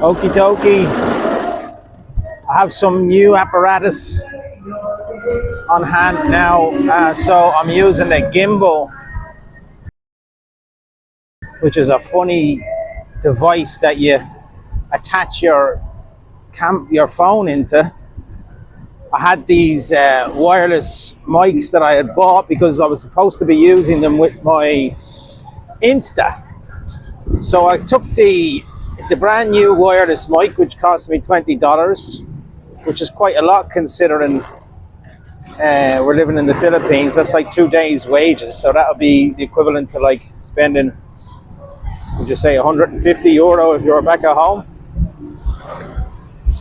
Okie dokie. I have some new apparatus on hand now. So I'm using a gimbal, which is a funny device that you attach your phone into. I had these wireless mics that I had bought because I was supposed to be using them with my Insta. So I took the brand new wireless mic, which cost me $20, which is quite a lot considering we're living in the Philippines. That's like 2 days' wages. So that would be the equivalent to like spending, would you say, €150 if you're back at home?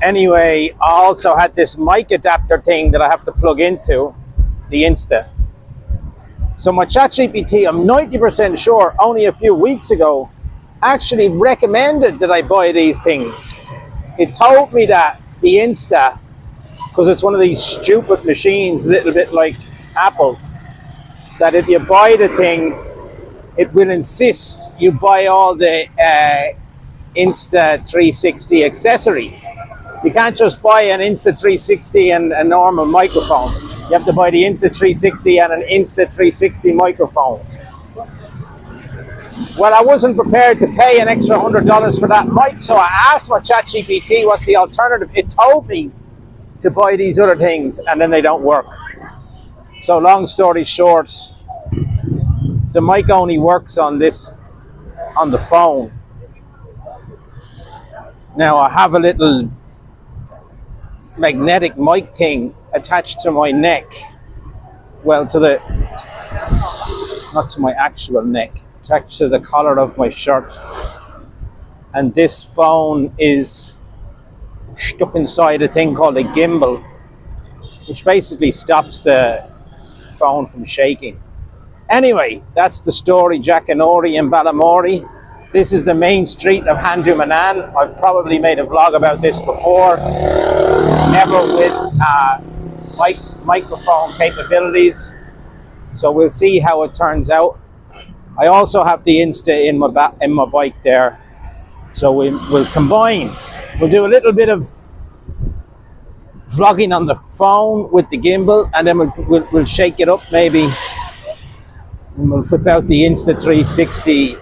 Anyway, I also had this mic adapter thing that I have to plug into the Insta. So my ChatGPT, I'm 90% sure, only a few weeks ago, actually recommended that I buy these things. It told me that the Insta, because it's one of these stupid machines, a little bit like Apple, that if you buy the thing, it will insist you buy all the Insta360 accessories. You can't just buy an Insta360 and a normal microphone. You have to buy the Insta360 and an Insta360 microphone. Well, I wasn't prepared to pay an extra $100 for that mic, so I asked my ChatGPT what's the alternative. It told me to buy these other things, and then they don't work. So long story short, the mic only works on the phone. Now I have a little magnetic mic thing attached to my neck. Well, not to my actual neck, attached to the collar of my shirt. And this phone is stuck inside a thing called a gimbal, which basically stops the phone from shaking. Anyway, that's the story, Jackanory and Balamory. This is the main street of Handumanan. I've probably made a vlog about this before, never with microphone capabilities. So we'll see how it turns out. I also have the Insta in my bike there. So we'll combine. We'll do a little bit of vlogging on the phone with the gimbal, and then we'll shake it up maybe. And we'll flip out the Insta360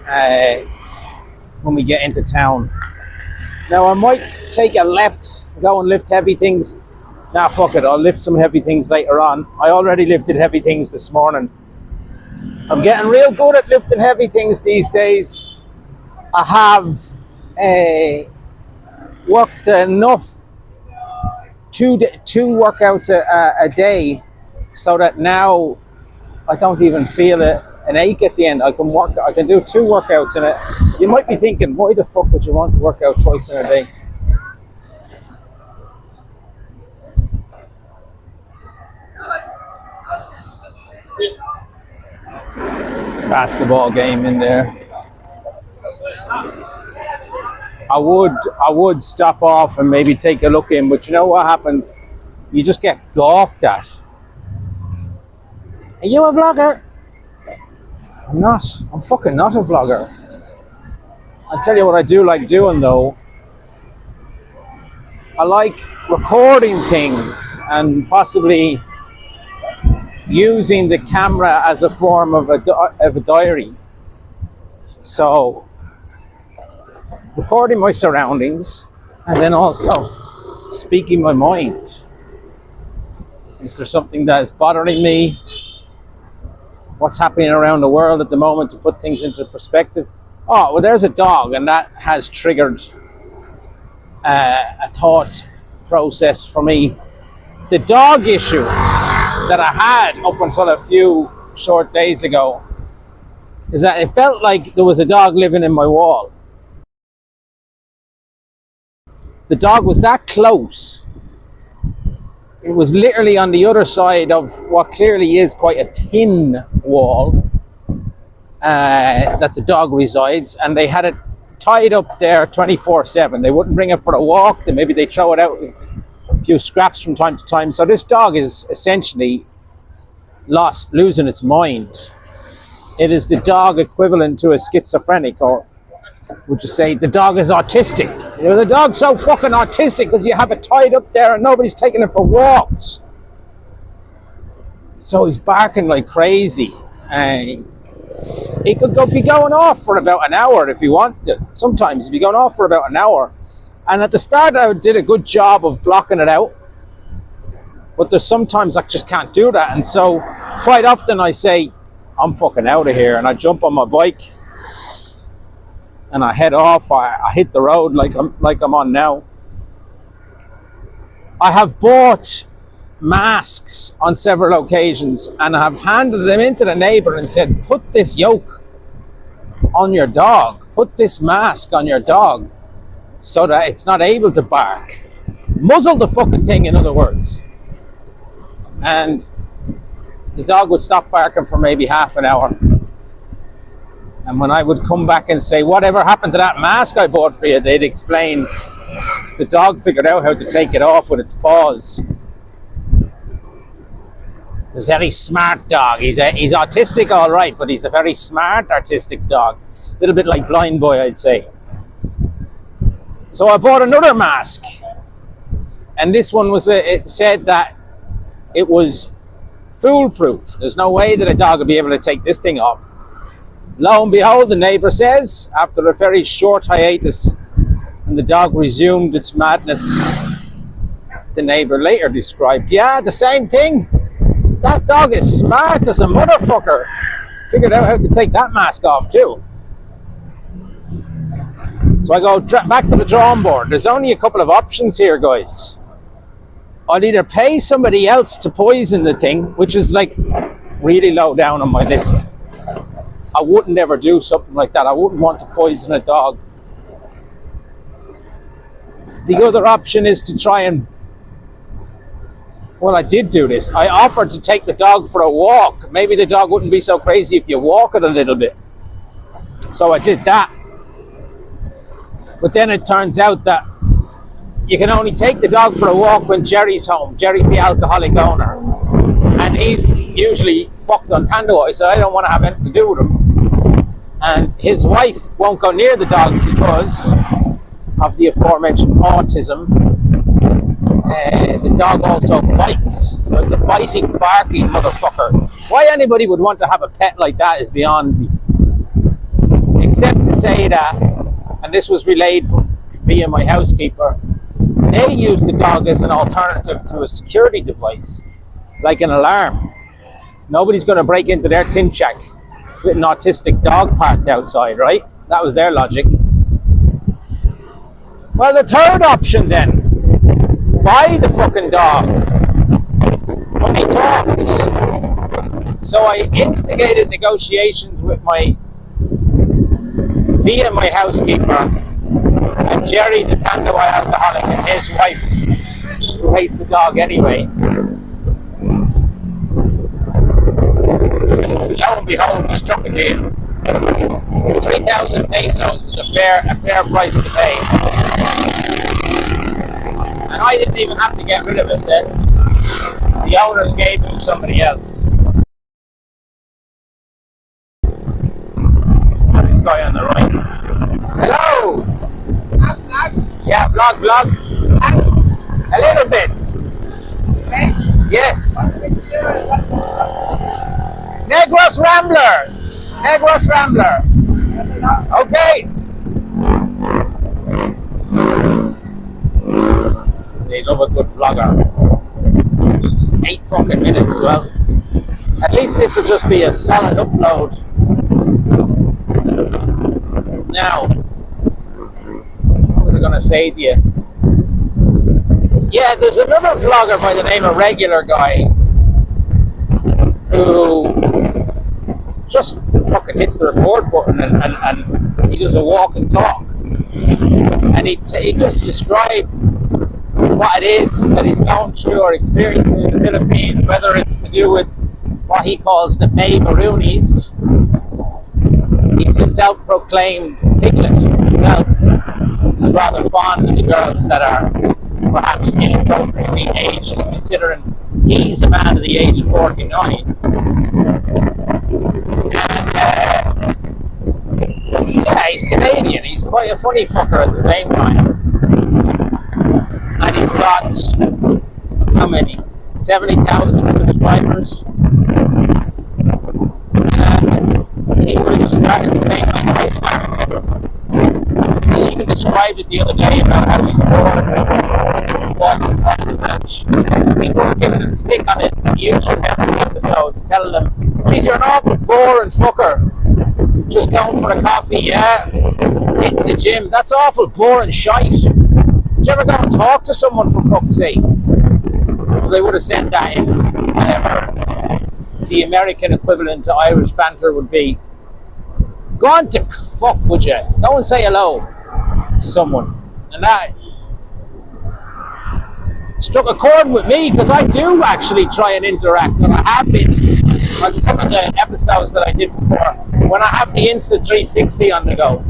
when we get into town. Now I might take a left, go and lift heavy things. Nah, fuck it, I'll lift some heavy things later on. I already lifted heavy things this morning. I'm getting real good at lifting heavy things these days. I have worked enough, two workouts a day, so that now I don't even feel an ache at the end. I can do 2 workouts in it. You might be thinking, why the fuck would you want to work out twice in a day? Basketball game in there. I would stop off and maybe take a look in, but you know what happens? You just get gawked at. Are you a vlogger? I'm not. I'm fucking not a vlogger. I'll tell you what I do like doing though. I like recording things and possibly using the camera as a form of a diary. So recording my surroundings and then also speaking my mind. Is there something that is bothering me? What's happening around the world at the moment, to put things into perspective? Oh, well, there's a dog, and that has triggered a thought process for me. The dog issue that I had up until a few short days ago is that it felt like there was a dog living in my wall. The dog was that close. It was literally on the other side of what clearly is quite a thin wall that the dog resides, and they had it tied up there 24/7. They wouldn't bring it for a walk, then maybe they throw it out with a few scraps from time to time. So this dog is essentially losing its mind. It is the dog equivalent to a schizophrenic, or would you say the dog is autistic? The dog's so fucking autistic because you have it tied up there and nobody's taking it for walks. So he's barking like crazy. He could be going off for about an hour if he wanted. Sometimes he'd be going off for about an hour. And at the start, I did a good job of blocking it out. But there's sometimes I just can't do that. And so quite often I say, I'm fucking out of here. And I jump on my bike and I head off. I hit the road like I'm on now. I have bought masks on several occasions and I have handed them into the neighbor and said, put this yoke on your dog. Put this mask on your dog so that it's not able to bark. Muzzle the fucking thing, in other words. And the dog would stop barking for maybe half an hour. And when I would come back and say, whatever happened to that mask I bought for you, they'd explain the dog figured out how to take it off with its paws. He's a very smart dog. He's autistic, all right, but he's a very smart, artistic dog. A little bit like Blind Boy, I'd say. So I bought another mask. And this one it said that it was foolproof. There's no way that a dog would be able to take this thing off. Lo and behold, the neighbor says, after a very short hiatus, and the dog resumed its madness, the neighbor later described, yeah, the same thing. That dog is smart as a motherfucker. Figured out how to take that mask off too. So I go back to the drawing board. There's only a couple of options here, guys. I'd either pay somebody else to poison the thing, which is like really low down on my list. I wouldn't ever do something like that. I wouldn't want to poison a dog. The other option is to try and, well, I did do this. I offered to take the dog for a walk. Maybe the dog wouldn't be so crazy if you walk it a little bit. So I did that. But then it turns out that you can only take the dog for a walk when Jerry's home. Jerry's the alcoholic owner. And he's usually fucked on Tanduay, so I don't want to have anything to do with him. And his wife won't go near the dog because of the aforementioned autism. The dog also bites. So it's a biting, barking motherfucker. Why anybody would want to have a pet like that is beyond me. Except to say that, and this was relayed via my housekeeper, they use the dog as an alternative to a security device, like an alarm. Nobody's going to break into their tin shack with an autistic dog parked outside, right? That was their logic. Well, the third option then, buy the fucking dog when he talks. So I instigated negotiations with via my housekeeper, and Jerry, the Tanduay alcoholic, and his wife, who hates the dog anyway. Lo and behold, we struck a deal. 3,000 pesos was a fair price to pay. And I didn't even have to get rid of it then. The owners gave it to somebody else. And this guy on the right. Hello! Yeah, vlog. A little bit. Yes. Negros Rambler. Okay. So they love a good vlogger. 8 fucking minutes. Well, at least this will just be a solid upload. Now, what was I going to say to you? Yeah, there's another vlogger by the name of Regular Guy who just fucking hits the record button and he does a walk and talk. And he just described what it is that he's going through or experiencing in the Philippines, whether it's to do with what he calls the Bay Maroonies. He's a self-proclaimed piglet himself. He's rather fond of the girls that are perhaps inappropriately aged, considering he's a man of the age of 49. And yeah, he's Canadian. He's quite a funny fucker at the same time. has got how many? 70,000 subscribers. And he would have just started the same way I started. He even described it the other day about how he's bored walking on the bench. People were giving him stick on his YouTube episodes, telling him, geez, you're an awful boring fucker. Just going for a coffee, yeah, hitting the gym. That's awful boring shite. Did you ever go and talk to someone, for fuck's sake? Well, they would have said that in whatever the American equivalent to Irish banter would be. Go on to fuck, would you? Go and say hello to someone. And that struck a chord with me, because I do actually try and interact, and I have been on some of the episodes that I did before, when I have the Insta360 on the go.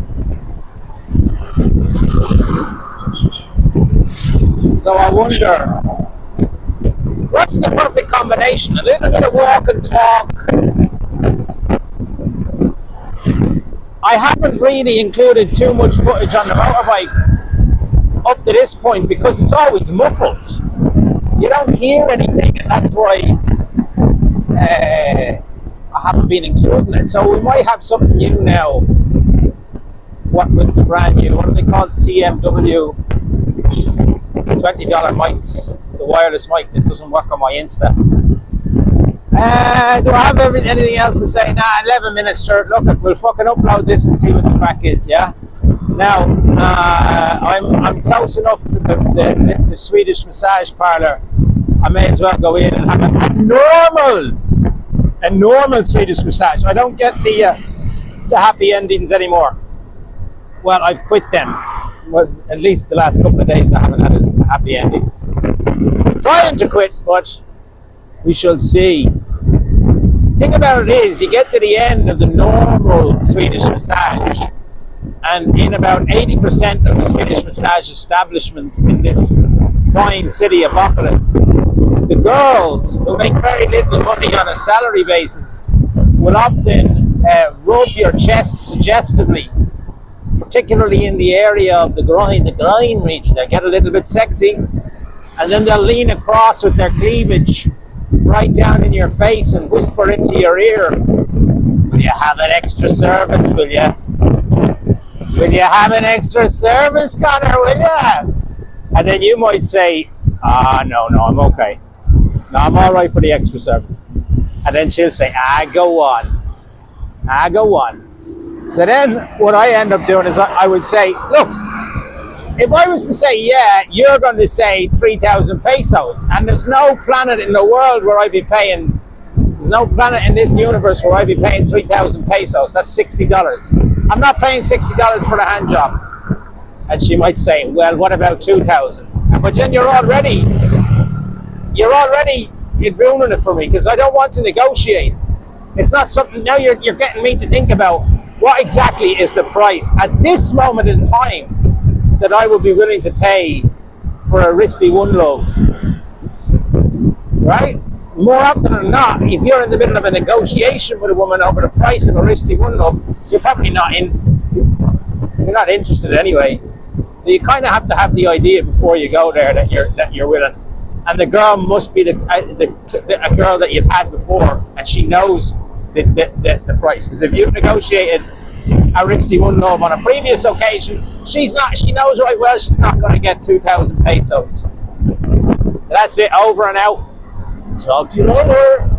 So I wonder, what's the perfect combination? A little bit of walk and talk. I haven't really included too much footage on the motorbike up to this point, because it's always muffled. You don't hear anything, and that's why I haven't been including it. So we might have something new now. What with the brand new, what are they called? TMW $20 mics, the wireless mic that doesn't work on my Insta. Do I have anything else to say? Nah, 11 minutes, sure. Look, we'll fucking upload this and see what the crack is, yeah? Now, I'm close enough to the Swedish massage parlour. I may as well go in and have a normal Swedish massage. I don't get the happy endings anymore. Well, I've quit them. Well, at least the last couple of days I haven't had a happy ending. Trying to quit, but we shall see. The thing about it is, you get to the end of the normal Swedish massage, and in about 80% of the Swedish massage establishments in this fine city of Auckland, the girls who make very little money on a salary basis will often rub your chest suggestively, particularly in the area of the groin region. They get a little bit sexy, and then they'll lean across with their cleavage right down in your face and whisper into your ear, will you have an extra service, will you? Will you have an extra service, Connor, will you? And then you might say, no, I'm okay. No, I'm all right for the extra service. And then she'll say, go on. Go on. So then what I end up doing is I would say, look, if I was to say, yeah, you're going to say 3,000 pesos, and there's no planet in the world where I'd be paying, there's no planet in this universe where I'd be paying 3,000 pesos. That's $60. I'm not paying $60 for the hand job. And she might say, well, what about 2,000? But then you're already ruining it for me, because I don't want to negotiate. It's not something, now you're getting me to think about what exactly is the price at this moment in time that I would be willing to pay for a Wristy One Love, right? More often than not, if you're in the middle of a negotiation with a woman over the price of a Wristy One Love, you're probably not interested anyway. So you kind of have to have the idea before you go there that you're willing. And the girl must be a girl that you've had before, and she knows the price. Because if you've negotiated a Wristy One Love on a previous occasion, she knows right well she's not going to get 2,000 pesos. So that's it, over and out. Talk to you later.